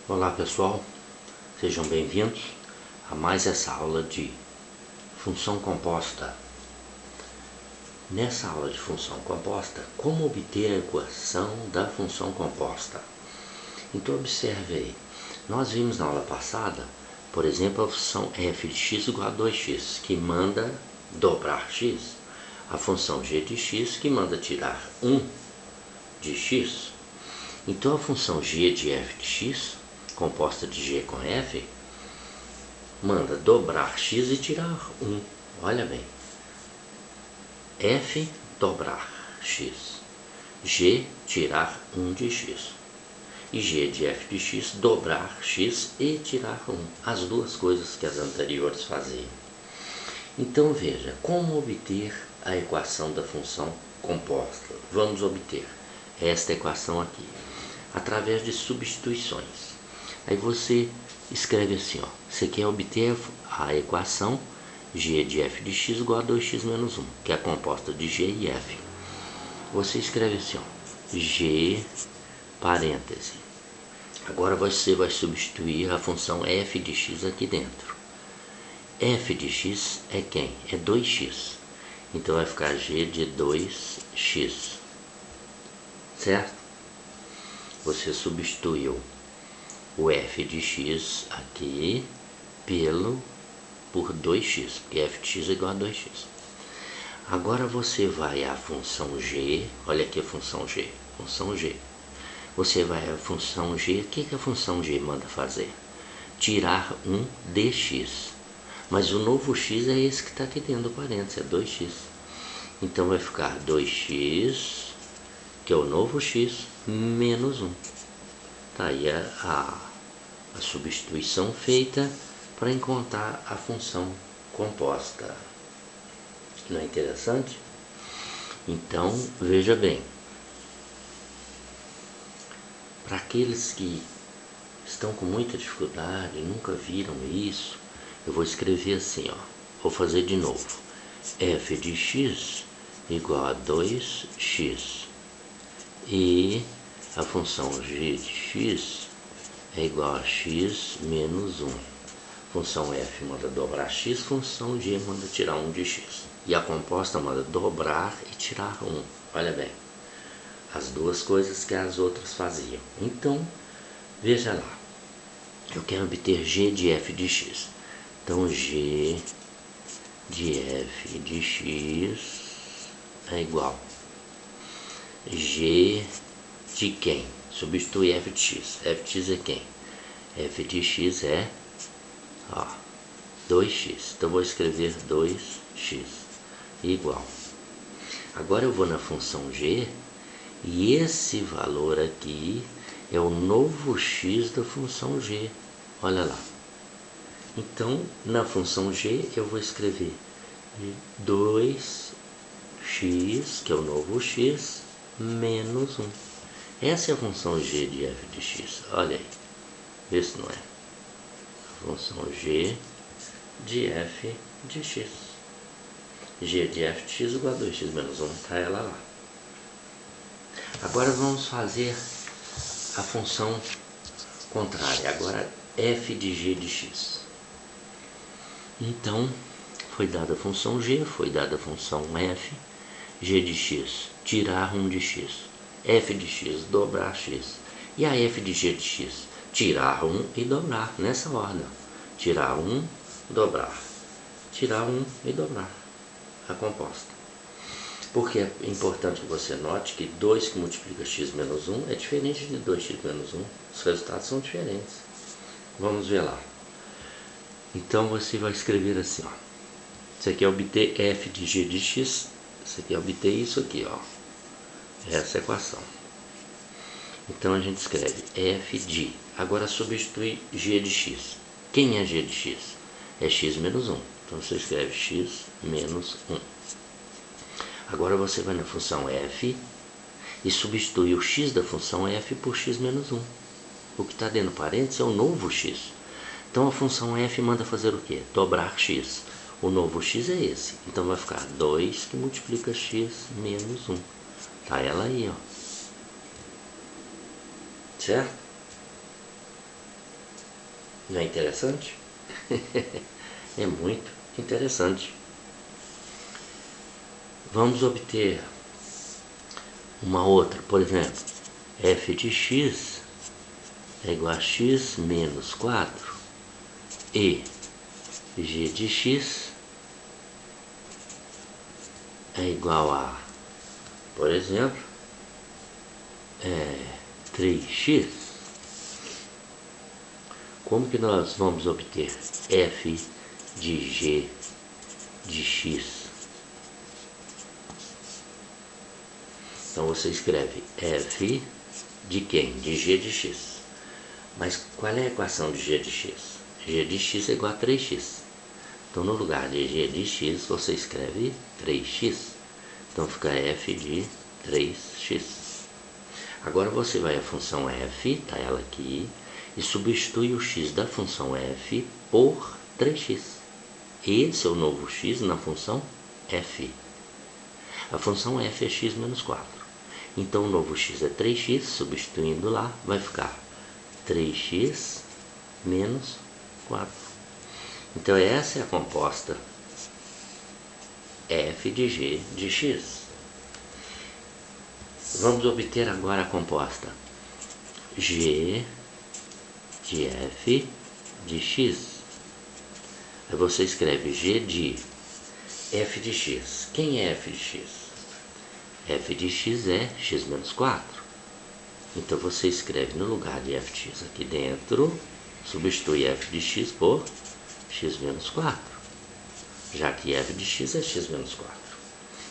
Olá pessoal, sejam bem-vindos a mais essa aula de função composta. Nessa aula de função composta, como obter a equação da função composta? Então observe aí, nós vimos na aula passada, por exemplo, a função f de x igual a 2x, que manda dobrar x, a função g de x, que manda tirar 1 de x. Então a função g de f de x, composta de g com f, manda dobrar x e tirar 1. Olha bem, f dobrar x, g tirar 1 de x, e g de f de x dobrar x e tirar 1, as duas coisas que as anteriores faziam. Então veja, como obter a equação da função composta? Vamos obter esta equação aqui, através de substituições. Aí você escreve assim, ó, você quer obter a equação g de f de x igual a 2x menos 1, que é composta de g e f. Você escreve assim, ó, g, parêntese. Agora você vai substituir a função f de x aqui dentro. F de x é quem? É 2x. Então vai ficar g de 2x, certo? Você substituiu o f de x aqui por 2x, porque f de x é igual a 2x. Agora você vai à função g, olha aqui a função g, Você vai à função g, o que a função g manda fazer? Tirar 1 dx. Mas o novo x é esse que está aqui dentro do parênteses, é 2x. Então vai ficar 2x, que é o novo x, menos 1. Tá aí a substituição feita para encontrar a função composta. Não é interessante? Então, veja bem. Para aqueles que estão com muita dificuldade, nunca viram isso, eu vou escrever assim, ó. Vou fazer de novo. F de x igual a 2x. E a função g de x é igual a x menos 1. Função f manda dobrar x, função g manda tirar 1 de x. E a composta manda dobrar e tirar 1. Olha bem, as duas coisas que as outras faziam. Então, veja lá. Eu quero obter g de f de x. Então, g de f de x é igual a g de quem? Substitui f de x. F de x é quem? F de x é 2x. Então vou escrever 2x igual. Agora eu vou na função g e esse valor aqui é o novo x da função g. Olha lá. Então na função g eu vou escrever 2x, que é o novo x, menos 1. Essa é a função g de f de x. Olha aí. Vê se não é. A função g de f de x. G de f de x igual a 2x menos 1. Está ela lá. Agora vamos fazer a função contrária. Agora f de g de x. Então, foi dada a função g, foi dada a função f. G de x, tirar 1 de x. F de x, dobrar x. E a f de g de x? Tirar 1 e dobrar, nessa ordem. Tirar 1, dobrar. Tirar 1 e dobrar. A composta. Porque é importante que você note que 2 que multiplica x menos 1 é diferente de 2x menos 1. Os resultados são diferentes. Vamos ver lá. Então você vai escrever assim, ó. Você quer obter f de g de x. Você quer obter isso aqui, ó. Essa equação. Então a gente escreve f de. Agora substitui g de x. Quem é g de x? É x menos 1. Então você escreve x menos 1. Agora você vai na função f e substitui o x da função f por x menos 1. O que está dentro do parênteses é o novo x. Então a função f manda fazer o quê? Dobrar x. O novo x é esse. Então vai ficar 2 que multiplica x menos 1. Tá ela aí, ó. Certo? Não é interessante? É muito interessante. Vamos obter uma outra, por exemplo, f de x é igual a x menos 4 e g de x é igual a, por exemplo, 3x. Como que nós vamos obter f de g de x? Então você escreve f de quem? De g de x. Mas qual é a equação de g de x? G de x é igual a 3x. Então no lugar de g de x você escreve 3x. Então fica f de 3x. Agora você vai à função f, tá ela aqui, e substitui o x da função f por 3x. Esse é o novo x na função f. A função f é x menos 4. Então o novo x é 3x, substituindo lá, vai ficar 3x menos 4. Então essa é a composta f de g de x. Vamos obter agora a composta g de f de x. Aí você escreve g de f de x. Quem é f de x? F de x é x menos 4. Então você escreve no lugar de f de x aqui dentro, substitui f de x por x menos 4, já que f de x é x menos 4.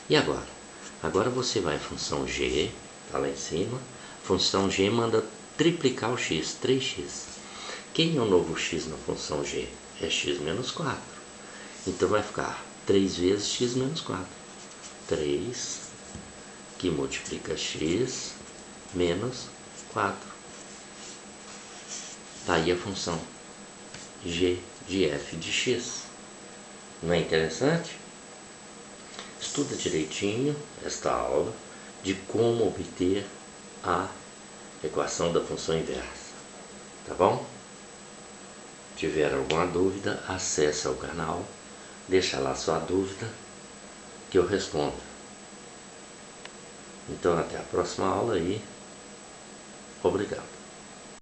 E agora? Agora você vai à função g, está lá em cima, a função g manda triplicar o x, 3x. Quem é o novo x na função g? É x menos 4. Então vai ficar 3 vezes x menos 4. 3 que multiplica x menos 4. Está aí a função g de f de x. Não é interessante? Estuda direitinho esta aula de como obter a equação da função inversa. Tá bom? Se tiver alguma dúvida, acesse ao canal, deixa lá sua dúvida que eu respondo. Então até a próxima aula e obrigado.